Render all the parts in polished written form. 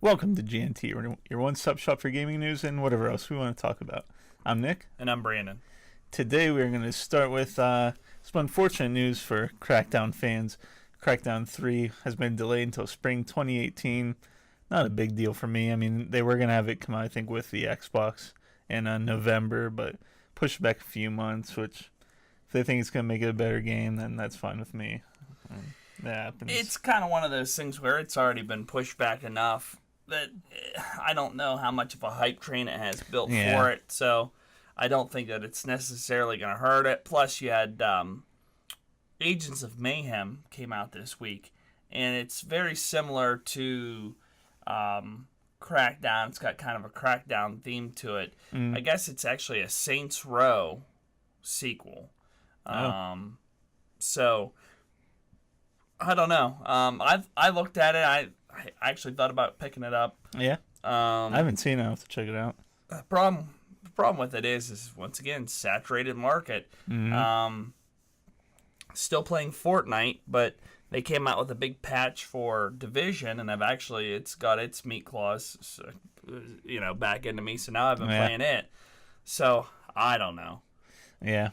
Welcome to GNT, your one-stop shop for gaming news and whatever else we want to talk about. I'm Nick. And I'm Brandon. Today we're going to start with some unfortunate news for Crackdown fans. Crackdown 3 has been delayed until spring 2018. Not a big deal for me. I mean, they were going to have it come out, I think, with the Xbox in November, but pushed back a few months, which if they think it's going to make it a better game, then that's fine with me. That happens. It's kind of one of those things where it's already been pushed back enough that I don't know how much of a hype train it has built for it, so I don't think that it's necessarily going to hurt it. Plus, you had Agents of Mayhem came out this week, and it's very similar to Crackdown. It's got kind of a Crackdown theme to it. I guess it's actually a Saints Row sequel. So I don't know. I looked at it. I actually thought about picking it up. Yeah. I haven't seen it. I'll have to check it out. The problem with it is once again, saturated market. Still playing Fortnite, but they came out with a big patch for Division, and it's got its meat claws, back into me. So now I've been playing it. So I don't know. Yeah.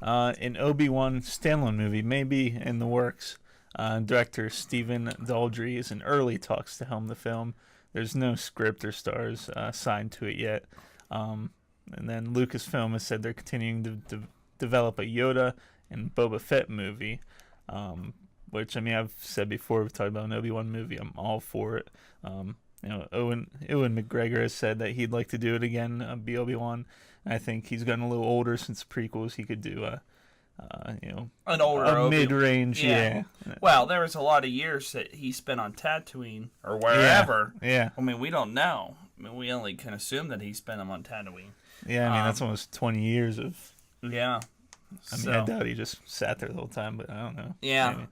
An Obi-Wan standalone movie may be in the works. Director Stephen Daldry is in early talks to helm the film. There's no script or stars signed to it yet. And then Lucasfilm has said they're continuing to develop a Yoda and Boba Fett movie, which, I mean, I've said before, we've talked about an Obi-Wan movie. I'm all for it. Ewan McGregor has said that he'd like to do it again, be Obi-Wan. And I think he's gotten a little older since prequels. He could do an older mid-range. Yeah. Well, there was a lot of years that he spent on Tatooine or wherever. Yeah. I mean, we don't know. I mean, we only can assume that he spent them on Tatooine. Yeah, I mean, that's almost 20 years of... Yeah. I mean, I doubt he just sat there the whole time, but I don't know. Yeah,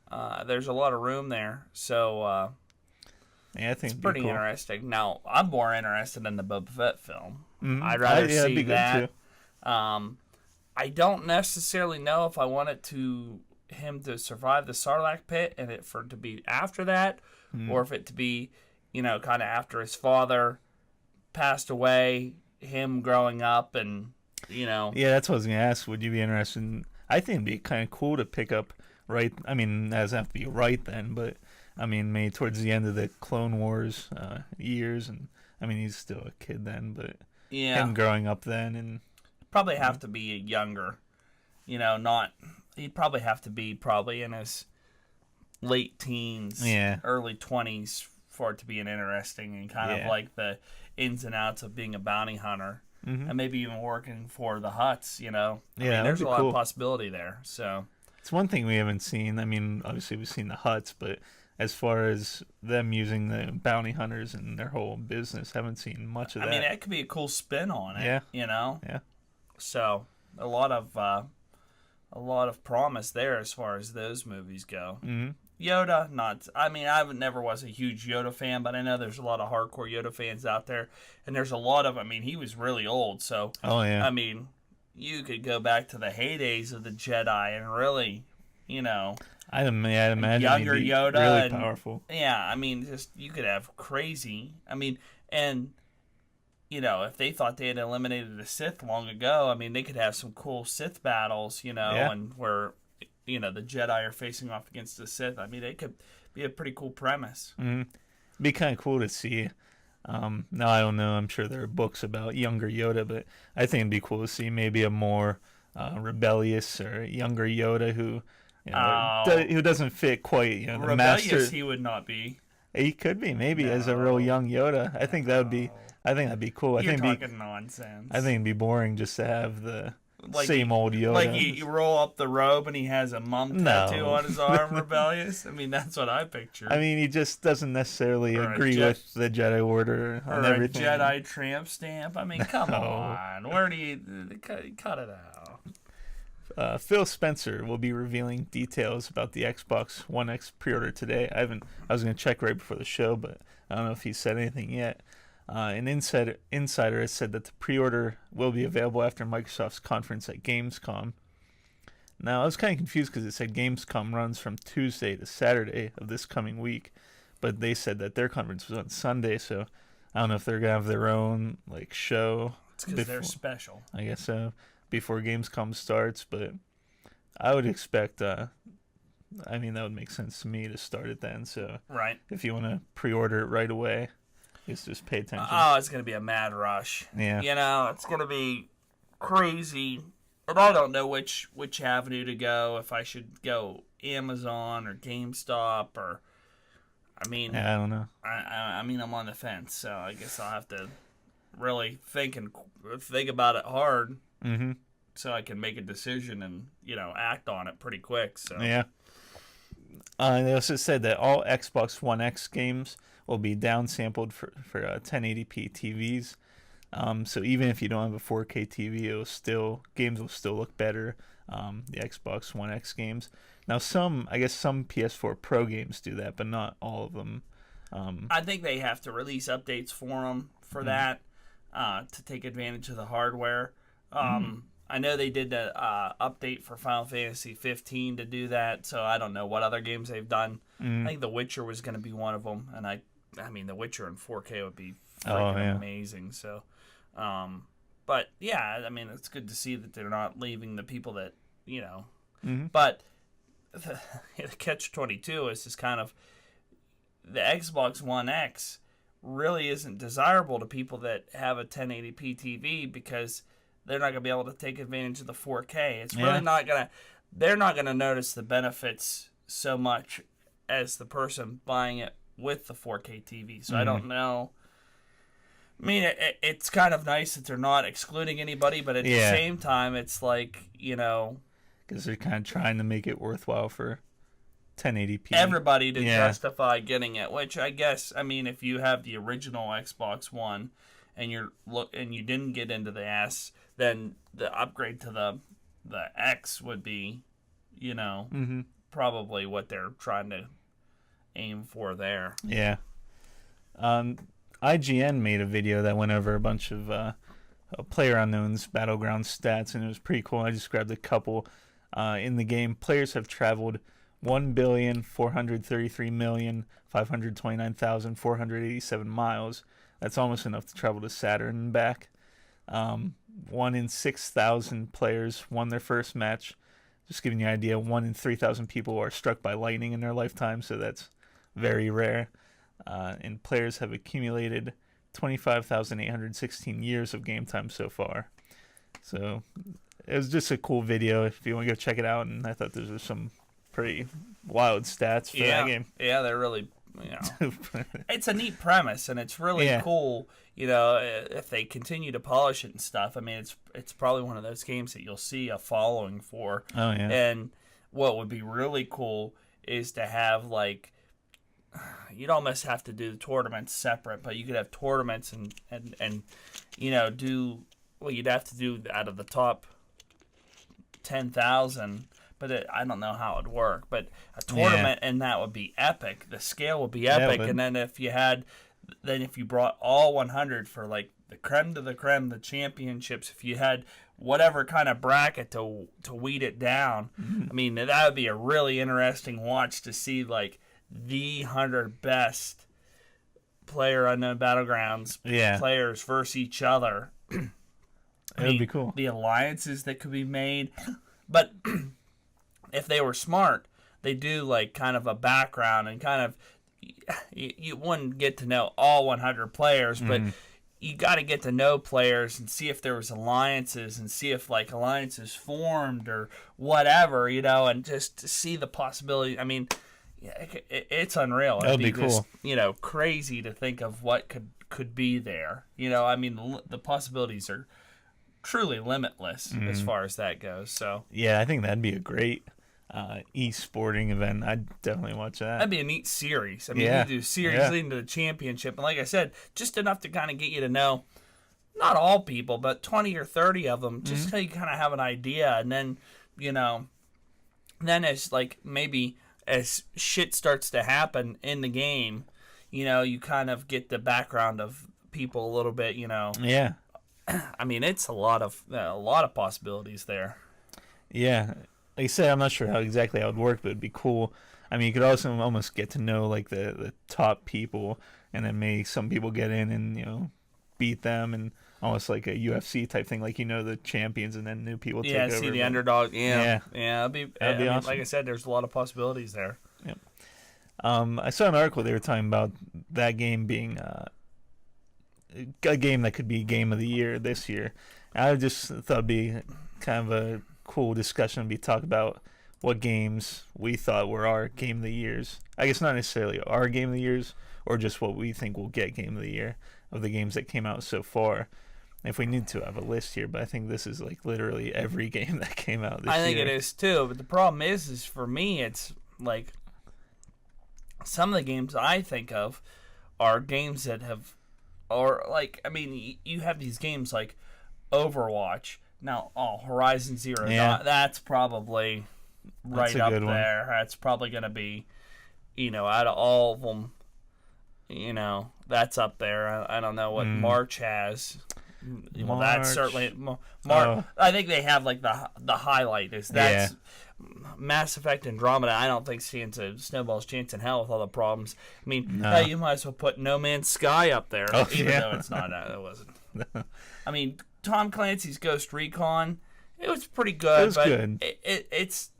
there's a lot of room there, so yeah, I think it's pretty cool. Interesting. Now, I'm more interested in the Boba Fett film. I'd rather that'd see be that. Good too. I don't necessarily know if I want him to survive the Sarlacc pit and it for it to be after that, or if it to be, kind of after his father passed away, him growing up and. Yeah, that's what I was going to ask. Would you be interested in... I think it'd be kind of cool to pick up right... I mean, that doesn't have to be right then, but, I mean, maybe towards the end of the Clone Wars years, and, I mean, he's still a kid then, but him growing up then, and... Probably have to be younger, he'd probably have to be probably in his late teens, early 20s for it to be an interesting and kind of like the ins and outs of being a bounty hunter. And maybe even working for the Hutts, I mean, there's a lot of possibility there. So it's one thing we haven't seen. I mean, obviously we've seen the Hutts, but as far as them using the bounty hunters and their whole business, haven't seen much of that. I mean, that could be a cool spin on it. Yeah. So a lot of promise there as far as those movies go. Yoda, I never was a huge Yoda fan, but I know there's a lot of hardcore Yoda fans out there, and there's a lot of, he was really old, so, I mean, you could go back to the heydays of the Jedi and really, I'd imagine younger he'd be Yoda. Really powerful. Yeah, just, you could have crazy, and, if they thought they had eliminated the Sith long ago, they could have some cool Sith battles, and where... the Jedi are facing off against the Sith. It could be a pretty cool premise. Be kind of cool to see. Now, I don't know. I'm sure there are books about younger Yoda, but I think it'd be cool to see maybe a more rebellious or younger Yoda who doesn't fit quite, the rebellious master. He would not be. He could be, maybe, as a real young Yoda. I think that'd be cool. You're talking nonsense. I think it'd be boring just to have the... same old Yoda. Like you roll up the robe and he has a mum tattoo on his arm, rebellious? That's what I picture. He just doesn't necally agree with the Jedi Order and everything. Or a Jedi tramp stamp. Come on. Where do you... Cut it out. Phil Spencer will be revealing details about the Xbox One X pre-order today. I was going to check right before the show, but I don't know if he said anything yet. An insider has said that the pre-order will be available after Microsoft's conference at Gamescom. Now, I was kind of confused because it said Gamescom runs from Tuesday to Saturday of this coming week, but they said that their conference was on Sunday, so I don't know if they're gonna have their own like show. It's because they're special. I guess so. Before Gamescom starts, but I would expect. I mean, that would make sense to me to start it then. So right, if you want to pre-order it right away, just pay attention. Oh, it's gonna be a mad rush. Yeah, you know, it's gonna be crazy. And I don't know which avenue to go. If I should go Amazon or GameStop or, I mean, yeah, I don't know. I mean, I'm on the fence, so I guess I'll have to really think about it hard, so I can make a decision and act on it pretty quick. So yeah. They also said that all Xbox One X games will be downsampled for 1080p TVs. So even if you don't have a 4K TV, games will still look better. The Xbox One X games. Now I guess some PS4 Pro games do that, but not all of them. I think they have to release updates for them for that to take advantage of the hardware. I know they did the update for Final Fantasy 15 to do that, so I don't know what other games they've done. I think The Witcher was going to be one of them, and I mean, The Witcher in 4K would be freaking amazing. So, but yeah, I mean, it's good to see that they're not leaving the people that But the catch-22 is just kind of the Xbox One X really isn't desirable to people that have a 1080p TV because they're not going to be able to take advantage of the 4K. It's really they're not going to notice the benefits so much as the person buying it with the 4K TV. So I don't know. I mean, it's kind of nice that they're not excluding anybody, but at the same time, it's like, because they're kind of trying to make it worthwhile for 1080p. Everybody to justify getting it, which I guess, I mean, if you have the original Xbox One and you didn't get into the S, then the upgrade to the X would be, probably what they're trying to aim for there. Yeah. IGN made a video that went over a bunch of PlayerUnknown's Battleground stats, and it was pretty cool. I just grabbed a couple. In the game, players have traveled 1,433,529,487 miles. That's almost enough to travel to Saturn and back. 1 in 6,000 players won their first match. Just giving you an idea, 1 in 3,000 people are struck by lightning in their lifetime, so that's very rare. And players have accumulated 25,816 years of game time so far. So it was just a cool video if you want to go check it out, and I thought those were some pretty wild stats for that game. Yeah, they're really, it's a neat premise, and it's really cool, if they continue to polish it and stuff. I mean, it's probably one of those games that you'll see a following for. Oh, yeah. And what would be really cool is to have, like, you'd almost have to do the tournaments separate, but you could have tournaments and do, well, you'd have to do out of the top 10,000, but I don't know how it would work. But a tournament and that would be epic. The scale would be epic, and then if you brought all 100 for like the creme de la creme, the championships, if you had whatever kind of bracket to weed it down, I mean, that would be a really interesting watch to see, like, the 100 best PlayerUnknown Battlegrounds players versus each other. It would be cool. The alliances that could be made. But if they were smart, they do like kind of a background and kind of, you wouldn't get to know all 100 players, but you got to get to know players and see if there was alliances and see if like alliances formed or whatever, and just to see the possibility. I mean, it's unreal. That would be cool. Just, crazy to think of what could be there. I mean, the possibilities are truly limitless as far as that goes. So yeah, I think that'd be a great e-sporting event. I'd definitely watch that. That'd be a neat series. I mean, you do series leading to the championship, and like I said, just enough to kind of get you to know not all people, but 20 or 30 of them, just so you kind of have an idea, and then then as like maybe as shit starts to happen in the game, you kind of get the background of people a little bit, Yeah. I mean, it's a lot of possibilities there. Yeah. Like I said, I'm not sure how it would work, but it'd be cool. I mean, you could also almost get to know like the top people, and then maybe some people get in and beat them, and almost like a UFC type thing, like the champions, and then new people take over. Yeah, see the underdog. Yeah, that'd be awesome. Like I said, there's a lot of possibilities there. Yep. I saw an article they were talking about that game being a game that could be game of the year this year. I just thought it'd be kind of a cool discussion to be talk about what games we thought were our game of the years. I guess not necessarily our game of the years, or just what we think will get game of the year of the games that came out so far. If we need to have a list here, but I think this is like literally every game that came out this year. I think it is too, but the problem is for me, it's like some of the games I think of are games that have, or like, I mean, you have these games like Overwatch. Now, Horizon Zero, that's probably right up there. One. That's probably going to be, out of all of them, that's up there. I don't know what March has. Well, that's certainly I think they have like the highlight is that's Mass Effect Andromeda. I don't think stands a snowball's chance in hell with all the problems. I mean, you might as well put No Man's Sky up there, even though it's not. It wasn't. I mean, Tom Clancy's Ghost Recon. It was pretty good, it was good. It's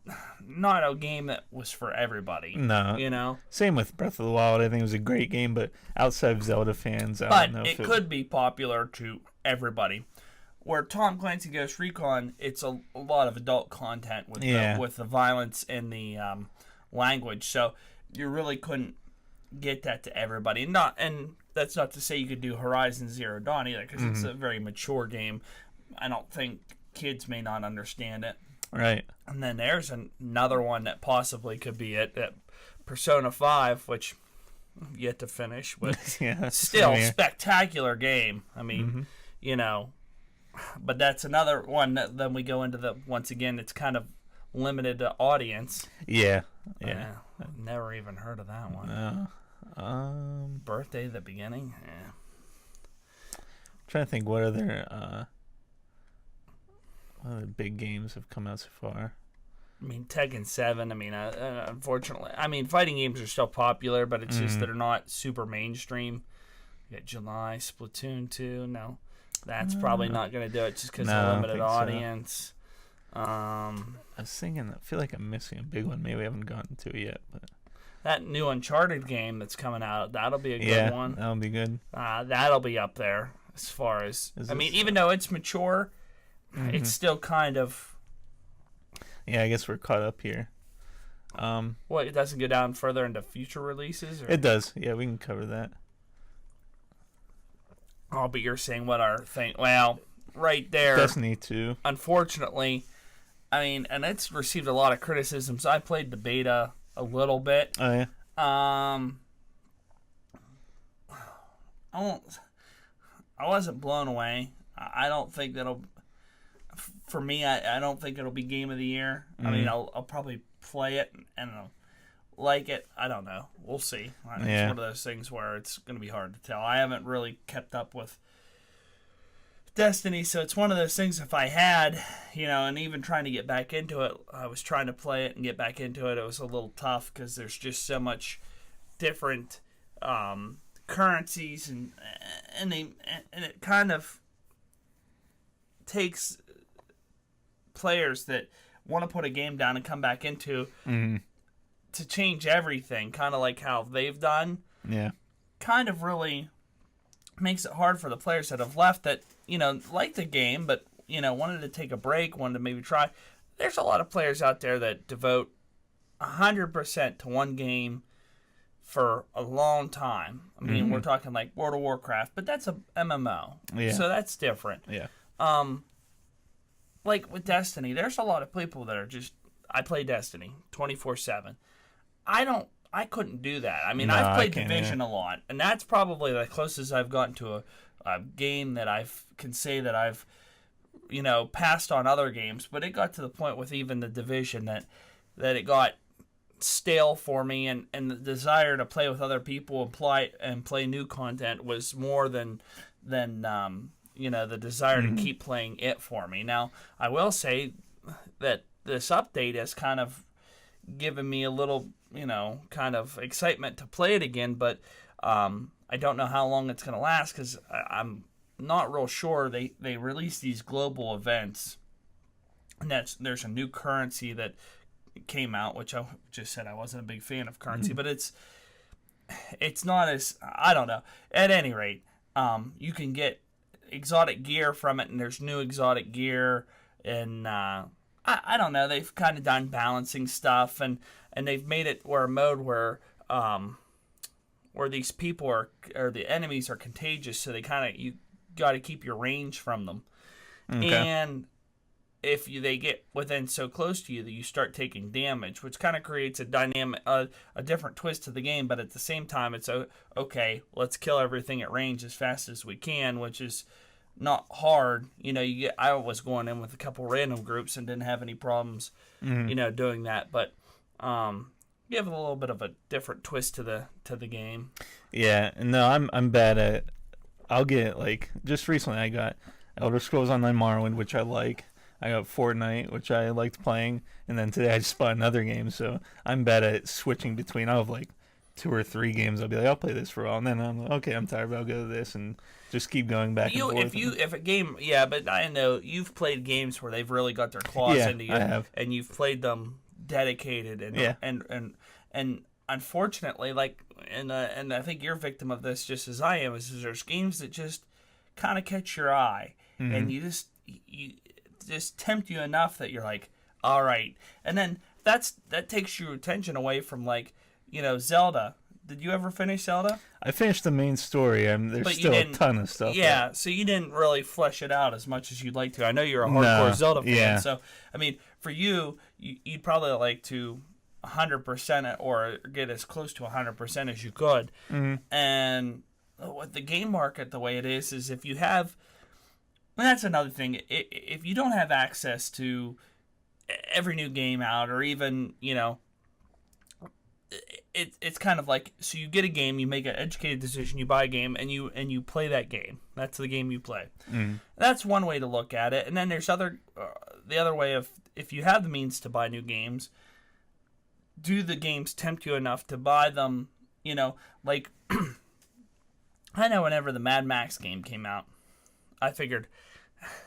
not a game that was for everybody. No, Same with Breath of the Wild. I think it was a great game, but outside of Zelda fans, I don't know if it could be popular to everybody. Where Tom Clancy Ghost Recon, it's a lot of adult content with the violence and the language, so you really couldn't get that to everybody. And that's not to say you could do Horizon Zero Dawn either, because it's a very mature game. I don't think kids may not understand it. Right. And then there's another one that possibly could be it. Persona 5, which I've yet to finish, but still spectacular game. I mean, but that's another one that then we go into once again, it's kind of limited to audience. Yeah. I've never even heard of that one. Birthday at the Beginning? Yeah. I'm trying to think what other big games have come out so far. I mean, Tekken 7, I mean, unfortunately, I mean, fighting games are still popular, but it's just they're not super mainstream. You got July, Splatoon 2. No, that's probably not going to do it just because of limited audience. So. I was thinking, I feel like I'm missing a big one. Maybe we haven't gotten to it yet. But that new Uncharted game that's coming out, that'll be a good one. Yeah, that'll be good. That'll be up there as far as, even though it's mature, it's still kind of... Yeah, I guess we're caught up here. It doesn't go down further into future releases? Or? It does. Yeah, we can cover that. Oh, but you're saying what our thing... Well, right there... Destiny 2. Unfortunately, I mean, and it's received a lot of criticisms. I played the beta a little bit. Oh, yeah? I wasn't blown away. I don't think that'll... For me, I don't think it'll be game of the year. I mean, I'll probably play it and like it. I don't know. We'll see. It's one of those things where it's going to be hard to tell. I haven't really kept up with Destiny, so it's one of those things. If I had, and even trying to get back into it, I was trying to play it and get back into it. It was a little tough because there's just so much different currencies and it kind of takes players that want to put a game down and come back into to change everything, kind of like how they've done. Yeah. Kind of really makes it hard for the players that have left that, like the game, but, wanted to take a break, wanted to maybe try. There's a lot of players out there that devote 100% to one game for a long time. I mean, we're talking like World of Warcraft, but that's a MMO. Yeah. So that's different. Yeah. Like with Destiny, there's a lot of people that are just, I play Destiny 24/7. I couldn't do that. I mean, I've played Division a lot, and that's probably the closest I've gotten to a game that I can say that I've, passed on other games. But it got to the point with even the Division that it got stale for me, and the desire to play with other people and play new content was more than the desire to keep playing it for me. Now, I will say that this update has kind of given me a little, kind of excitement to play it again, but I don't know how long it's going to last because I'm not real sure. They release these global events, and there's a new currency that came out, which I just said I wasn't a big fan of currency, but it's not as, I don't know. At any rate, you can get exotic gear from it, and there's new exotic gear, and I don't know. They've kind of done balancing stuff, and they've made it where a mode where these people or the enemies are contagious, so you got to keep your range from them, and if they get within so close to you that you start taking damage, which kind of creates a dynamic, a different twist to the game. But at the same time, it's okay. Let's kill everything at range as fast as we can, which is not hard. I was going in with a couple random groups and didn't have any problems, doing that. But you have a little bit of a different twist to the game. Yeah, no, I'm bad at. I'll get just recently I got Elder Scrolls Online Morrowind, which I like. I got Fortnite, which I liked playing, and then today I just bought another game. So I'm bad at switching between. I'll have 2 or 3 games. I'll be I'll play this for a while, and then I'm okay, I'm tired, but I'll go to this, and just keep going back and forth. If a game, but I know you've played games where they've really got their claws into you, I have. And you've played them dedicated, and unfortunately, and I think you're a victim of this just as I am. Is there's games that just kind of catch your eye, and you just tempt you enough that you're all right, and then that takes your attention away from Zelda. Did you ever finish Zelda? I finished the main story. There's still a ton of stuff. Yeah, so you didn't really flesh it out as much as you'd like to. I know you're a hardcore Zelda fan, so I mean, for you'd probably like to 100% it or get as close to 100% as you could. And with the game market the way it is if you have. And that's another thing. If you don't have access to every new game out, or even, it's kind of so you get a game, you make an educated decision, you buy a game, and you play that game. That's the game you play. That's one way to look at it. And then there's the other way of, if you have the means to buy new games, do the games tempt you enough to buy them? I know whenever the Mad Max game came out, I figured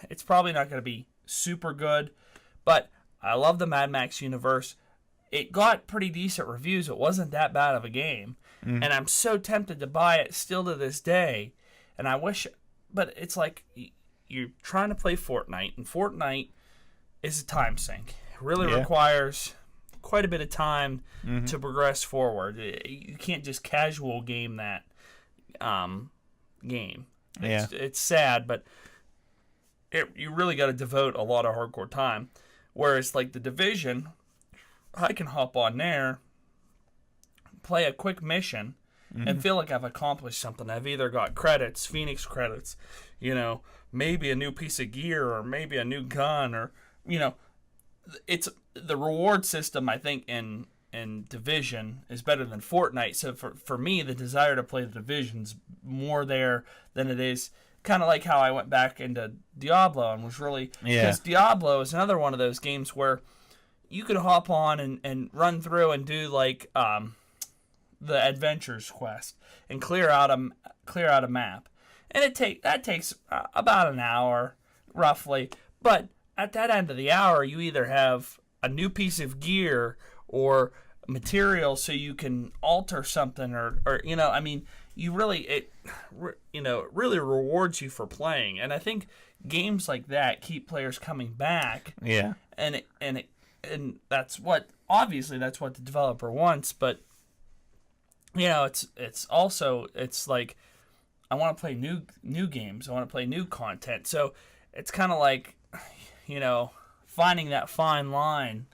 it's probably not going to be super good, but I love the Mad Max universe. It got pretty decent reviews. It wasn't that bad of a game, and I'm so tempted to buy it still to this day. And I wish, but it's you're trying to play Fortnite, and Fortnite is a time sink. It really requires quite a bit of time to progress forward. You can't just casual game that game. It's sad, but you really got to devote a lot of hardcore time. Whereas the Division, I can hop on there, play a quick mission, and feel like I've accomplished something. I've either got credits, Phoenix credits, maybe a new piece of gear, or maybe a new gun, or it's the reward system. I think in Division is better than Fortnite. So for me, the desire to play the Division's more there than it is. Kind of like how I went back into Diablo and was really... Because Diablo is another one of those games where you could hop on and run through and do the adventures quest and clear out a map. And that takes about an hour, roughly. But at that end of the hour, you either have a new piece of gear or material so you can alter something or you really it really rewards you for playing. And I think games like that keep players coming back. Yeah. And that's what the developer wants, but it's also I want to play new games. I want to play new content. So it's kind of finding that fine line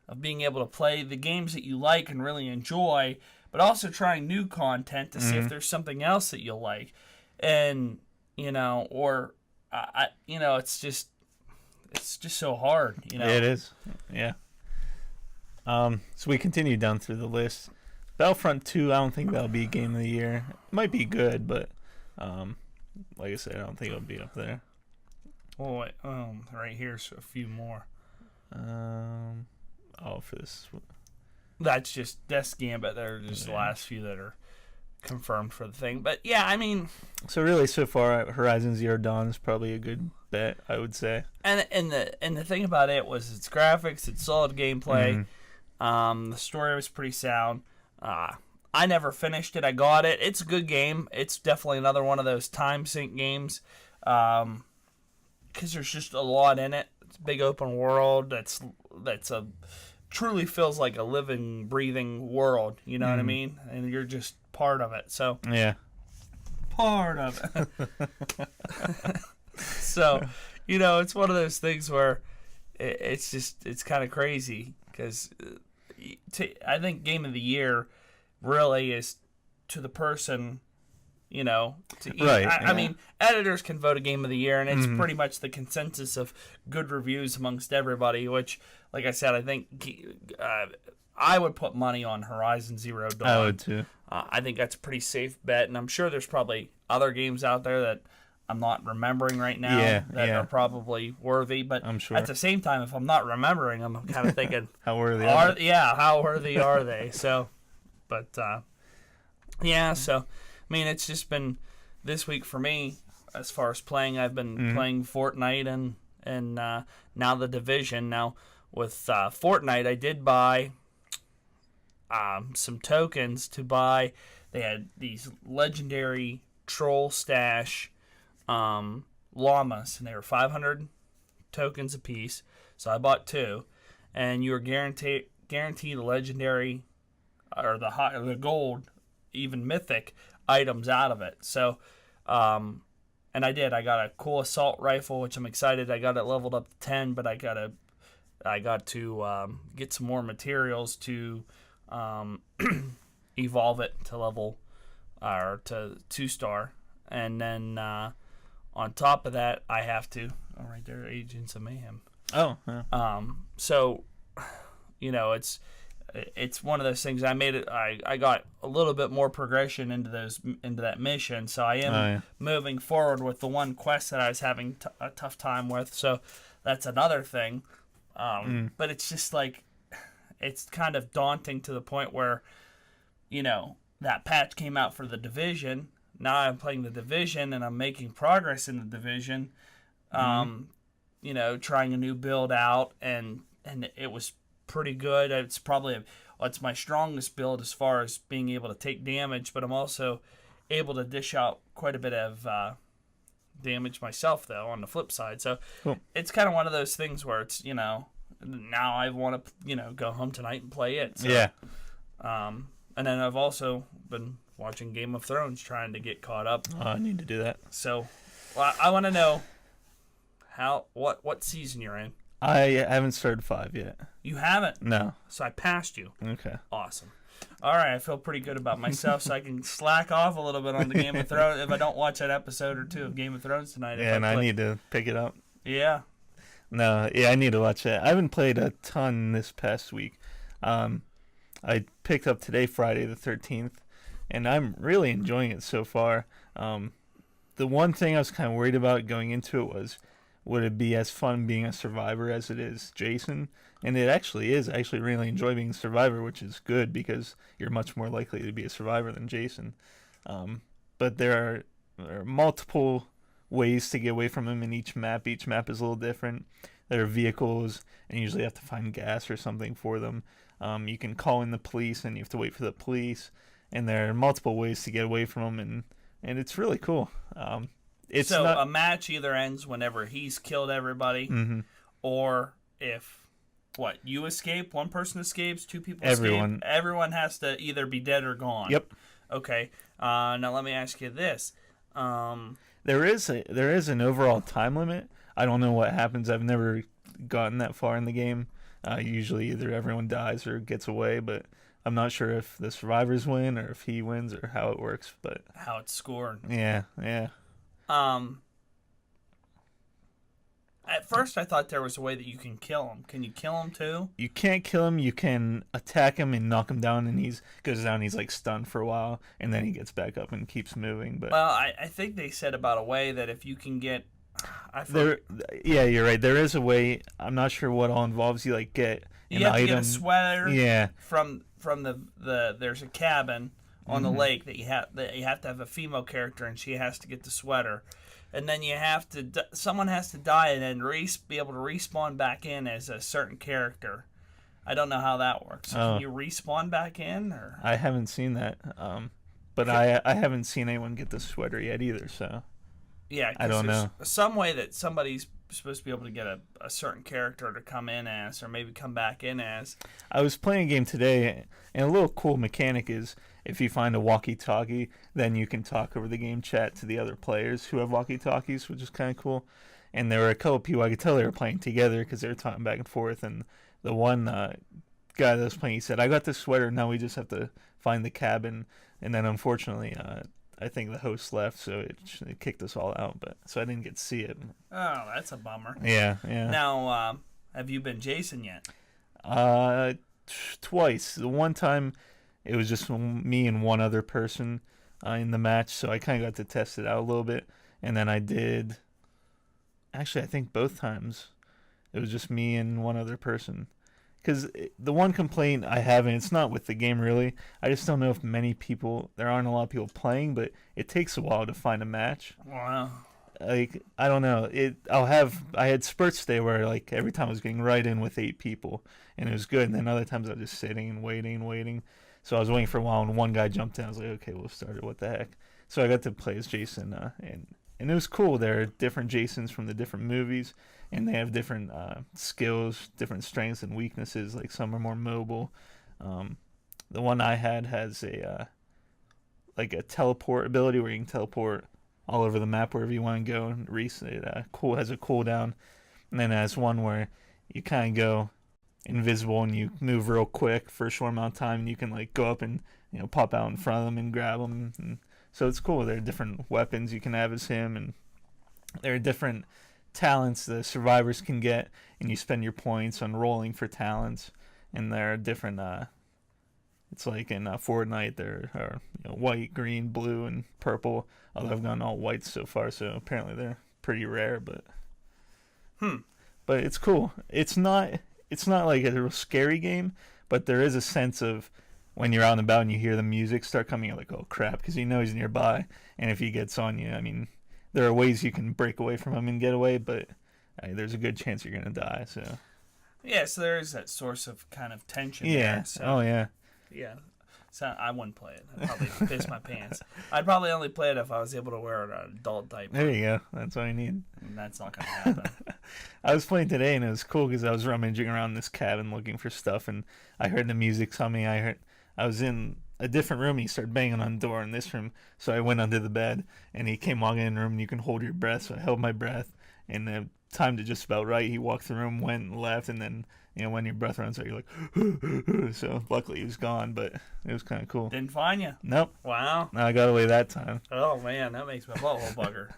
of being able to play the games that you like and really enjoy, but also trying new content to see if there's something else that you'll like. And, it's just so hard, It is. Yeah. So we continue down through the list. Battlefront 2, I don't think that'll be game of the year. It might be good, but like I said, I don't think it'll be up there. Oh, wait, right here's a few more. For this. That's Gambit. They're just the last few that are confirmed for the thing. But yeah, I mean, so really, so far, Horizon Zero Dawn is probably a good bet, I would say. and the thing about it was its graphics, its solid gameplay. The story was pretty sound. I never finished it. I got it. It's a good game. It's definitely another one of those time sink games, because there's just a lot in it. It's a big open world. That's truly feels like a living, breathing world. You know what I mean? And you're just part of it. So yeah, part of it. So, it's one of those things where it's kind of crazy because I think Game of the Year really is to the person, Right. I mean, editors can vote a Game of the Year, and it's pretty much the consensus of good reviews amongst everybody, which, like I said, I think I would put money on Horizon Zero Dawn. I would too. I think that's a pretty safe bet, and I'm sure there's probably other games out there that I'm not remembering right now that are probably worthy. But I'm sure. at the same time, if I'm not remembering, I'm kind of thinking, how worthy are they? Yeah, how worthy are they? So, but so I mean, it's just been this week for me as far as playing. I've been playing Fortnite and now the Division. Now with Fortnite, I did buy some tokens to buy. They had these legendary troll stash llamas, and they were 500 tokens a piece. So I bought 2, and you were guaranteed the legendary or the gold, even mythic items out of it. So, and I did. I got a cool assault rifle, which I'm excited. I got it leveled up to 10, but I got to get some more materials to evolve it to level or to 2-star, and then on top of that, I have to. Oh, right there, Agents of Mayhem. Oh, yeah. So, it's one of those things. I made it. I got a little bit more progression into that mission. So I am moving forward with the one quest that I was having a tough time with. So that's another thing. But it's just like, it's kind of daunting to the point where, that patch came out for the Division. Now I'm playing the Division and I'm making progress in the Division. Trying a new build out, and it was pretty good. It's my strongest build as far as being able to take damage, but I'm also able to dish out quite a bit of damage myself, though, on the flip side. So It's kind of one of those things where it's, now I want to, go home tonight and play it. So, yeah. And then I've also been watching Game of Thrones, trying to get caught up. I need to do that. So I want to know what season you're in. I haven't started 5 yet. You haven't? No. So I passed you. Okay. Awesome. All right, I feel pretty good about myself, so I can slack off a little bit on the Game of Thrones if I don't watch that episode or 2 of Game of Thrones tonight. Yeah, and I need to pick it up. Yeah. No, yeah, I need to watch it. I haven't played a ton this past week. I picked up today, Friday the 13th, and I'm really enjoying it so far. The one thing I was kind of worried about going into it was, would it be as fun being a survivor as it is Jason? And it actually is. I actually really enjoy being a survivor, which is good because you're much more likely to be a survivor than Jason. But there are multiple ways to get away from him in each map. Each map is a little different. There are vehicles, and you usually have to find gas or something for them. You can call in the police, and you have to wait for the police. And there are multiple ways to get away from him, and it's really cool. It's so not... a match either ends whenever he's killed everybody, or if you escape, one person escapes, 2 people escape. Everyone has to either be dead or gone. Yep. Okay. Now let me ask you this. There is an overall time limit. I don't know what happens. I've never gotten that far in the game. Usually either everyone dies or gets away, but I'm not sure if the survivors win or if he wins or how it works. But how it's scored. Yeah. At first I thought there was a way that you can kill him. Can you kill him too? You can't kill him. You can attack him and knock him down, and he goes down. He's like stunned for a while, and then he gets back up and keeps moving. But I think they said about a way that if you can get, yeah, you're right. There is a way. I'm not sure what all involves. You get You have to get a sweater. Yeah. From the there's a cabin on the lake that you have to have a female character, and she has to get the sweater, and then someone has to die and then be able to respawn back in as a certain character. I don't know how that works. Can you respawn back in? Or I haven't seen that, but I haven't seen anyone get the sweater yet either. So yeah, I don't know. Some way that somebody's supposed to be able to get a certain character to come in as, or maybe come back in as. I was playing a game today, and a little cool mechanic is if you find a walkie-talkie, then you can talk over the game chat to the other players who have walkie-talkies, which is kind of cool. And there were a couple people I could tell they were playing together because they were talking back and forth. And the one guy that was playing, he said, "I got this sweater. Now we just have to find the cabin." And then unfortunately, I think the host left, so it kicked us all out. But so I didn't get to see it. Oh, that's a bummer. Yeah. Now, have you been Jason yet? Twice. The one time, it was just me and one other person in the match, so I kind of got to test it out a little bit. And then I did. Actually, I think both times, it was just me and one other person. Because the one complaint I have, and it's not with the game really, I just don't know if there aren't a lot of people playing, but it takes a while to find a match. Wow. Like, I don't know. I had spurts today where, like, every time I was getting right in with 8 people, and it was good, and then other times I was just sitting and waiting. So I was waiting for a while, and one guy jumped in. I was like, okay, we'll start it. What the heck? So I got to play as Jason, and it was cool. There are different Jasons from the different movies, and they have different skills, different strengths and weaknesses. Like, some are more mobile. The one I had has a teleport ability where you can teleport all over the map wherever you want to go. And it has a cooldown, and then it has one where you kind of go invisible and you move real quick for a short amount of time, and you can like go up and pop out in front of them and grab them. And so it's cool. There are different weapons you can have as him, and there are different talents the survivors can get, and you spend your points on rolling for talents. And there are different. It's like in Fortnite, there are white, green, blue, and purple. Although I've gone all white so far, so apparently they're pretty rare. But but it's cool. It's not like a real scary game, but there is a sense of when you're out and about and you hear the music start coming, you're like, oh crap, because he's nearby, and if he gets on you, I mean, there are ways you can break away from him and get away, but there's a good chance you're gonna die. So yeah, so there is that source of kind of tension. Yeah. There, so. Oh yeah. Yeah. So I wouldn't play it. I'd probably piss my pants. I'd probably only play it if I was able to wear an adult diaper. There you go. That's all you need. And that's not going to happen. I was playing today, and it was cool because I was rummaging around this cabin looking for stuff, and I heard the music coming. I was in a different room, and he started banging on the door in this room, so I went under the bed, and he came walking in the room, and you can hold your breath, so I held my breath, and the timed it just about right. He walked the room, went and left, and then when your breath runs out, you're like, so luckily he was gone, but it was kind of cool. Didn't find you? Nope. Wow. No, I got away that time. Oh, man, that makes my butthole bugger.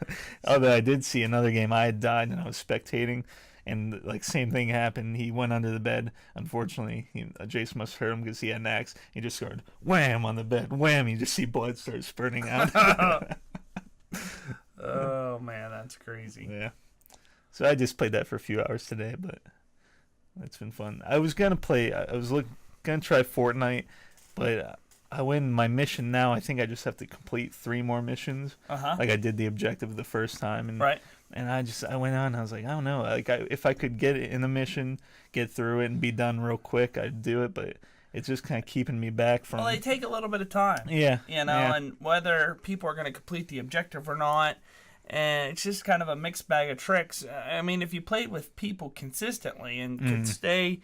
Although I did see another game. I had died, and I was spectating, and like same thing happened. He went under the bed. Unfortunately, Jason must have heard him because he had an axe. He just started wham on the bed. Wham! You just see blood start spurting out. Oh, man, that's crazy. Yeah. So I just played that for a few hours today, but it's been fun. I was gonna try Fortnite, but I win my mission now. I think I just have to complete 3 more missions. Like I did the objective the first time, and right. And I went on. I was like, I don't know. Like if I could get it in the mission, get through it, and be done real quick, I'd do it. But it's just kind of keeping me back from. Well, they take a little bit of time. Yeah. And whether people are going to complete the objective or not. And it's just kind of a mixed bag of tricks. I mean, if you played with people consistently and could stay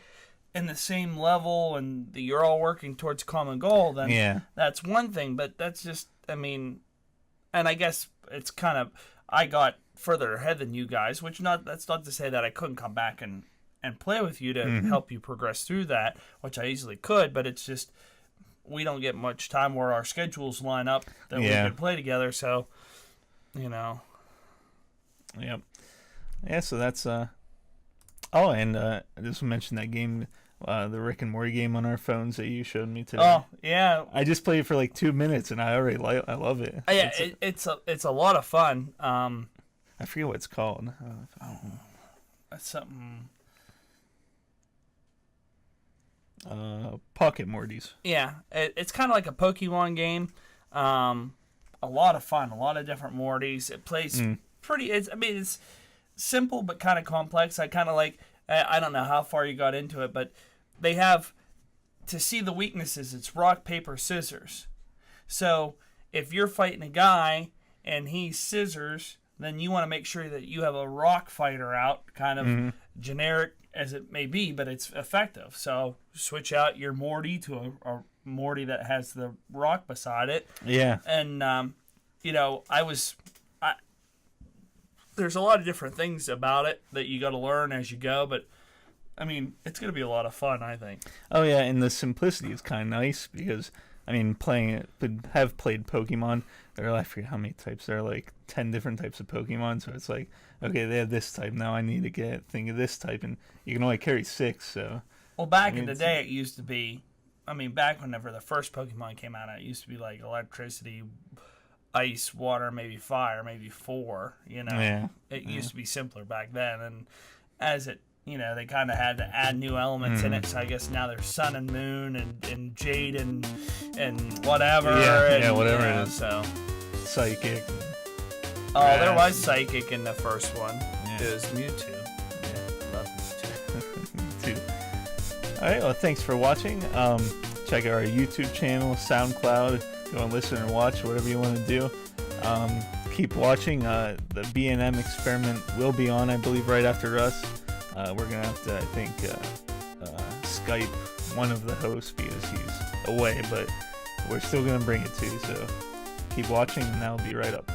in the same level and you're all working towards a common goal, then that's one thing. But that's just, I mean, and I guess it's kind of, I got further ahead than you guys, that's not to say that I couldn't come back and play with you to help you progress through that, which I easily could. But it's just, we don't get much time where our schedules line up that we can play together. So, Yep. Yeah, so that's and I just mentioned that game, the Rick and Morty game on our phones that you showed me today. Oh, yeah. I just played it for like 2 minutes and I already I love it. Yeah, it's a lot of fun. I forget what it's called. That's something. Pocket Mortys. Yeah, it's kind of like a Pokemon game. A lot of fun, a lot of different Mortys. It plays pretty. It's simple but kind of complex. I kind of like. I don't know how far you got into it, but they have to see the weaknesses. It's rock, paper, scissors. So if you're fighting a guy and he's scissors, then you want to make sure that you have a rock fighter out, kind of generic as it may be, but it's effective. So switch out your Morty to a Morty that has the rock beside it. Yeah. And, there's a lot of different things about it that you got to learn as you go, but I mean, it's going to be a lot of fun, I think. Oh yeah, and the simplicity is kind of nice because I mean, have played Pokemon. There are, I forget how many types. There are like 10 different types of Pokemon. So it's like, okay, they have this type. Now I need to think of this type, and you can only carry 6. So. Well, back in the day, it used to be. I mean, back whenever the first Pokemon came out, it used to be like electricity, ice, water, maybe fire, maybe 4. Yeah. It used to be simpler back then, and as it. They kind of had to add new elements in it, so I guess now there's sun and moon and jade and whatever. Yeah, whatever it is. So psychic. Oh, there was psychic in the first one. Yeah. It was Mewtwo. Yeah, I love Mewtwo. Me too. All right, well, thanks for watching. Check out our YouTube channel, SoundCloud. If you want to listen or watch, whatever you want to do. Keep watching. The B&M experiment will be on, I believe, right after us. We're going to have to, I think, Skype one of the hosts because he's away, but we're still going to bring it to you. So keep watching, and that'll be right up.